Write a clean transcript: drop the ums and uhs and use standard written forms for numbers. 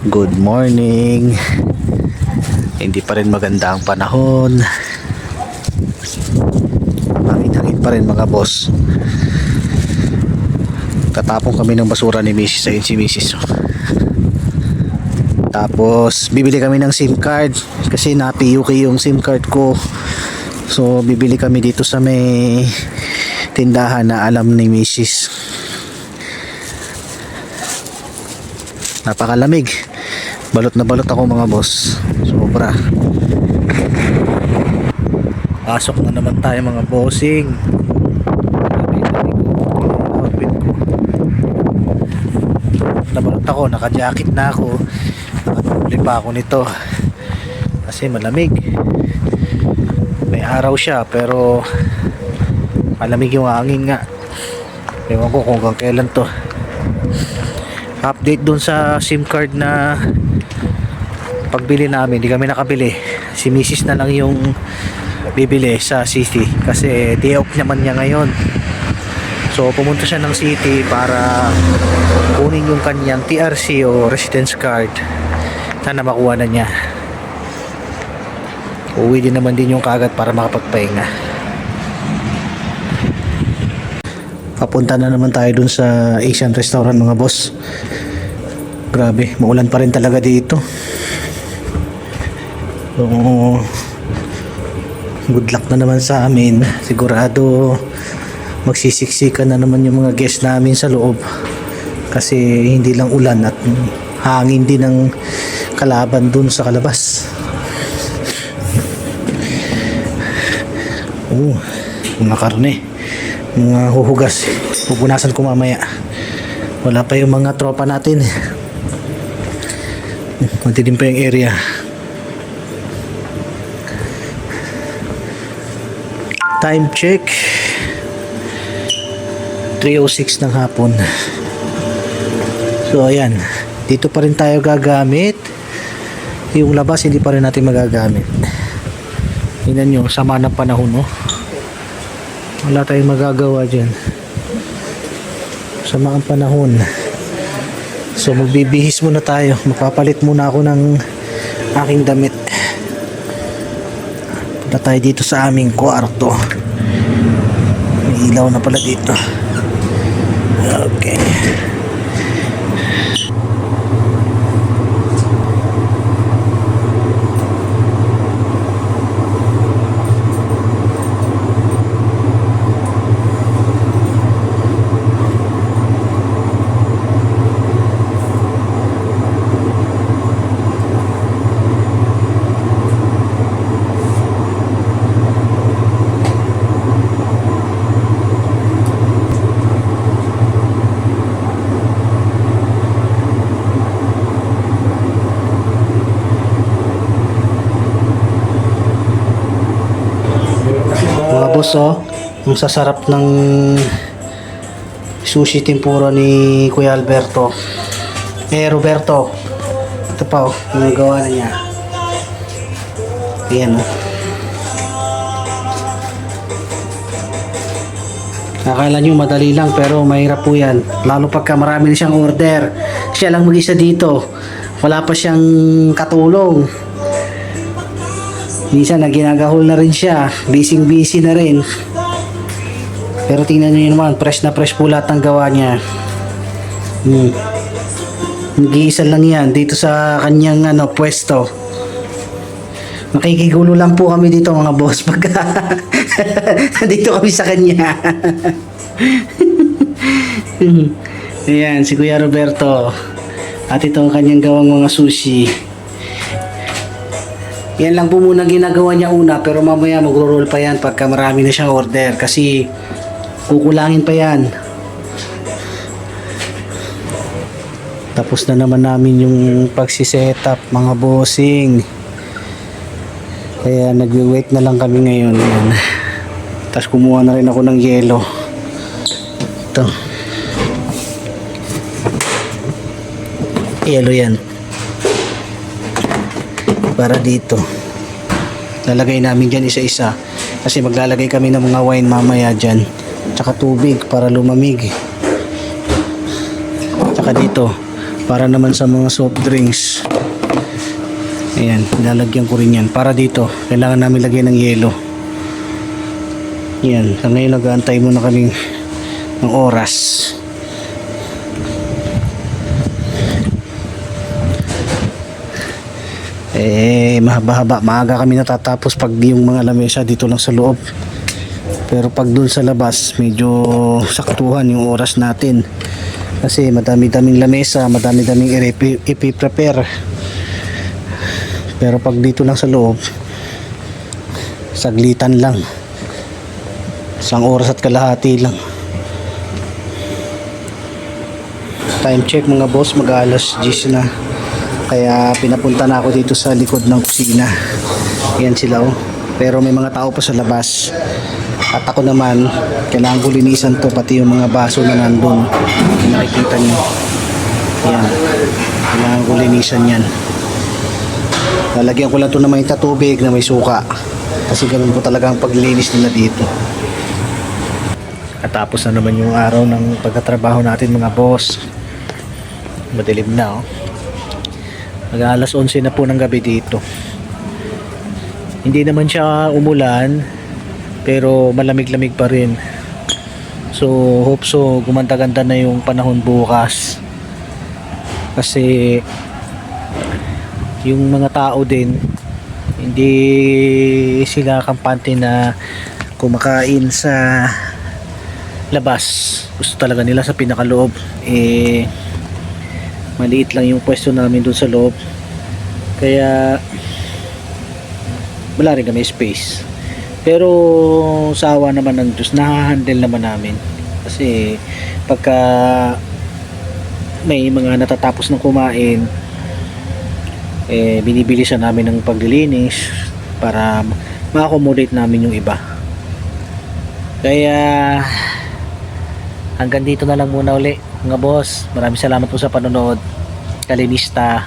Good morning. Hindi pa rin maganda ang panahon. Hangin-hangin pa rin mga boss. Tatapon kami ng basura ni Mrs. Ayun si Mrs. Tapos bibili kami ng SIM card kasi na-PUK yung SIM card ko. So bibili kami dito sa may tindahan na alam ni Mrs. Napakalamig. Balot na balot ako mga boss. Sobra. Pasok na naman tayo mga bossing. Outfit ko. Nabalot ako, naka-jacket na ako. Nakatuli pa ako nito. Kasi malamig. May araw siya pero malamig yung hangin nga. Ewan ko kung hanggang kailan to. Update dun sa SIM card na pagbili namin, hindi kami nakabili. Si Mrs. na lang yung bibili sa city kasi day off naman niya ngayon. So pumunta siya ng city para kunin yung kanyang TRC o residence card. Sana makuha na niya. Uwi din naman din yung kagad para makapagpahinga. Papunta na naman tayo dun sa Asian restaurant mga boss. Grabe, maulan pa rin talaga dito. So, good luck na naman sa amin. Sigurado magsisiksikan na naman yung mga guests namin sa loob. Kasi hindi lang ulan at hangin din ang kalaban dun sa kalabas. Mga karne, mga huhugas, pupunasan ko mamaya. Wala pa yung mga tropa natin. Matilim pa yung area. Time check 3:06 ng hapon. So ayan, dito pa rin tayo gagamit. Yung labas hindi pa rin natin magagamit. Tingnan nyo, sama ng panahon, no? Wala tayong magagawa dyan. Sama ang panahon. So magbibihis muna tayo. Mapapalit muna ako ng aking damit. Punta tayo dito sa aming kwarto. May ilaw na pala dito. Okay. Mga boss, ang sasarap ng sushi tempura ni Kuya Alberto. Roberto. Ito pa, yung gawa na niya. Ayan, Akala nyo madali lang pero mahirap po yan. Lalo pagka marami na siyang order. Siya lang mag-isa dito. Wala pa siyang katulong. Minsan ginagahol na rin siya. Busy na rin. Pero tingnan nyo yun naman. Fresh na fresh po lahat ng gawa niya. Nag-iisa lang yan dito sa kanyang pwesto. Makikigulo lang po kami dito mga boss pagka dito kami sa kanya. Ayan, si Kuya Roberto. At ito ang kanyang gawang mga sushi. Yan lang po muna ginagawa niya una, pero mamaya magro-roll pa yan pagka marami na siyang order kasi kukulangin pa yan. Tapos na naman namin yung pagsisetup mga bossing. Kaya nagwe-wait na lang kami ngayon. Yan. Tapos kumuha na rin ako ng yelo. Ito. Yelo yan. Para dito. Lalagay namin dyan isa-isa. Kasi maglalagay kami ng mga wine mamaya dyan. Tsaka tubig para lumamig. Tsaka dito. para naman sa mga soft drinks. Ayan, lalagyan ko rin yan. Para dito, kailangan namin lagyan ng yelo. Yan, sa ngayon nag-aantay muna kami ng oras. Mahaba-haba, maaga kami natatapos pag yung mga lamesa dito lang sa loob. Pero pag dun sa labas, medyo saktuhan yung oras natin. Kasi madami-daming lamesa, madami-daming ipiprepare. Pero pag dito lang sa loob, saglitan lang. Isang oras at kalahati lang. Time check mga boss, mag-alas 10 na. Kaya pinapunta na ako dito sa likod ng kusina. Yan sila oh. Pero may mga tao pa sa labas. At ako naman, kailangan ko linisan to, pati yung mga baso na nandun. Nakikita nyo. Yan. Kailangan ko linisan yan. Lalagyan ko lang to ng may tubig na may suka. Kasi ganun po talaga ang paglilinis nila dito. At tapos na naman yung araw ng pagtatrabaho natin mga boss. Madilim na oh. Mag-alas 11 na po ng gabi dito. Hindi naman siya umulan, pero malamig-lamig pa rin. So hope so gumanda-ganda na yung panahon bukas. Kasi yung mga tao din, hindi sila kampante na kumakain sa labas. Gusto talaga nila sa pinakaloob. Maliit lang yung pwesto namin dun sa loob, kaya wala rin kami space. Pero sa awa naman ng Diyos, nahahandle naman namin. Kasi pagka may mga natatapos ng kumain, binibilisan namin ng paglilinis para ma-accommodate namin yung iba. Kaya hanggang dito na lang muna uli mga boss. Maraming salamat po sa panonood. Kalinista.